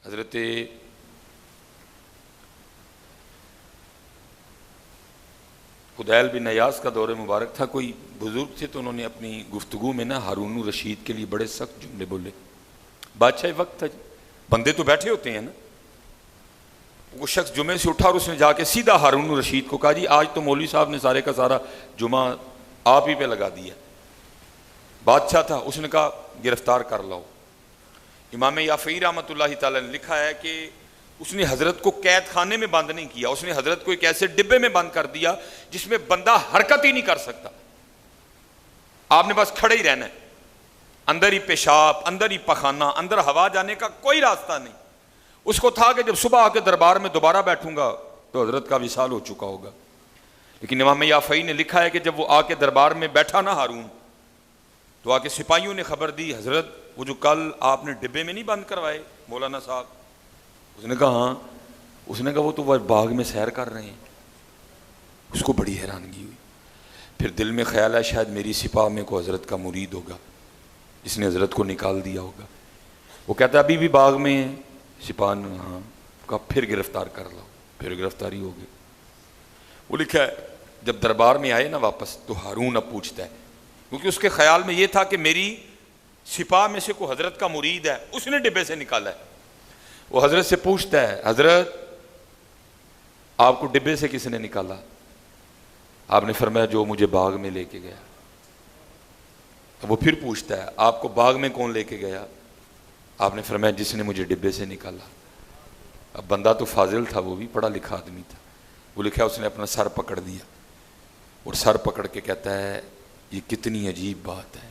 हज़रत फुदैल बिन अयास का दौर मुबारक था, कोई बुजुर्ग थे तो उन्होंने अपनी गुफ्तगू में ना हारून रशीद के लिए बड़े सख्त जुमले बोले। बादशाह वक्त था, बंदे तो बैठे होते हैं ना। वो शख्स जुमे से उठा और उसने जाके सीधा हारून रशीद को कहा, जी आज तो मौलवी साहब ने सारे का सारा जुमा आप ही पे लगा दिया। बादशाह था, उसने कहा गिरफ्तार कर लाओ। इमाम याफ़ई रहमतुल्लाहि तआला ने लिखा है कि उसने हजरत को कैद खाने में बंद नहीं किया, उसने हजरत को एक ऐसे डिब्बे में बंद कर दिया जिसमें बंदा हरकत ही नहीं कर सकता। आपने बस खड़े ही रहना है, अंदर ही पेशाब, अंदर ही पखाना, अंदर हवा जाने का कोई रास्ता नहीं। उसको था कि जब सुबह आके दरबार में दोबारा बैठूंगा तो हजरत का विसाल हो चुका होगा। लेकिन इमाम याफ़ई ने लिखा है कि जब वो आके दरबार में बैठा ना हारून, तो आके सिपाहियों ने खबर दी, हजरत वो जो कल आपने डिब्बे में नहीं बंद करवाए मौलाना साहब। उसने कहा हाँ। उसने कहा वो तो वह बाग में सैर कर रहे हैं। उसको बड़ी हैरानगी हुई। फिर दिल में ख्याल है शायद मेरी सिपाह में को हजरत का मुरीद होगा, इसने हजरत को निकाल दिया होगा। वो कहता अभी भी बाग में है। सिपाह ने हाँ कहा फिर गिरफ्तार कर लो। फिर गिरफ्तारी हो गई। वो लिखा है जब दरबार में आए ना वापस, तो हारून अब पूछता है, क्योंकि उसके ख्याल में ये था कि मेरी सिपाह में से को हजरत का मुरीद है, उसने डिब्बे से निकाला है। वो हजरत से पूछता है, हजरत आपको डिब्बे से किसने निकाला? आपने फरमाया जो मुझे बाग में लेके गया। वो फिर पूछता है, आपको बाग में कौन लेके गया? आपने फरमाया जिसने मुझे डिब्बे से निकाला। अब बंदा तो फाजिल था, वो भी पढ़ा लिखा आदमी था। वो लिखा उसने अपना सर पकड़ दिया और सर पकड़ के कहता है ये कितनी अजीब बात है।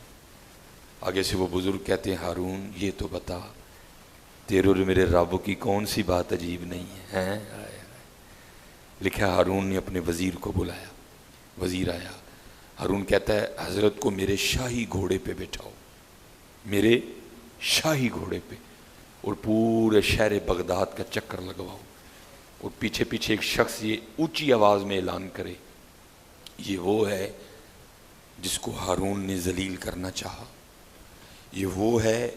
आगे से वो बुजुर्ग कहते हैं, हारून ये तो बता तेरे और मेरे रब की कौन सी बात अजीब नहीं है, हैं? लिखा हारून ने अपने वज़ीर को बुलाया। वज़ीर आया। हारून कहता है हज़रत को मेरे शाही घोड़े पे बैठाओ, मेरे शाही घोड़े पे, और पूरे शहर बगदाद का चक्कर लगवाओ, और पीछे पीछे एक शख्स ये ऊंची आवाज़ में ऐलान करे, ये वो है जिसको हारून ने जलील करना चाहा, ये वो है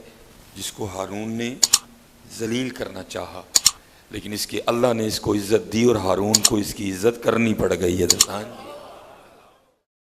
जिसको हारून ने जलील करना चाहा, लेकिन इसके अल्लाह ने इसको इज़्ज़त दी और हारून को इसकी इज़्ज़त करनी पड़ गई है।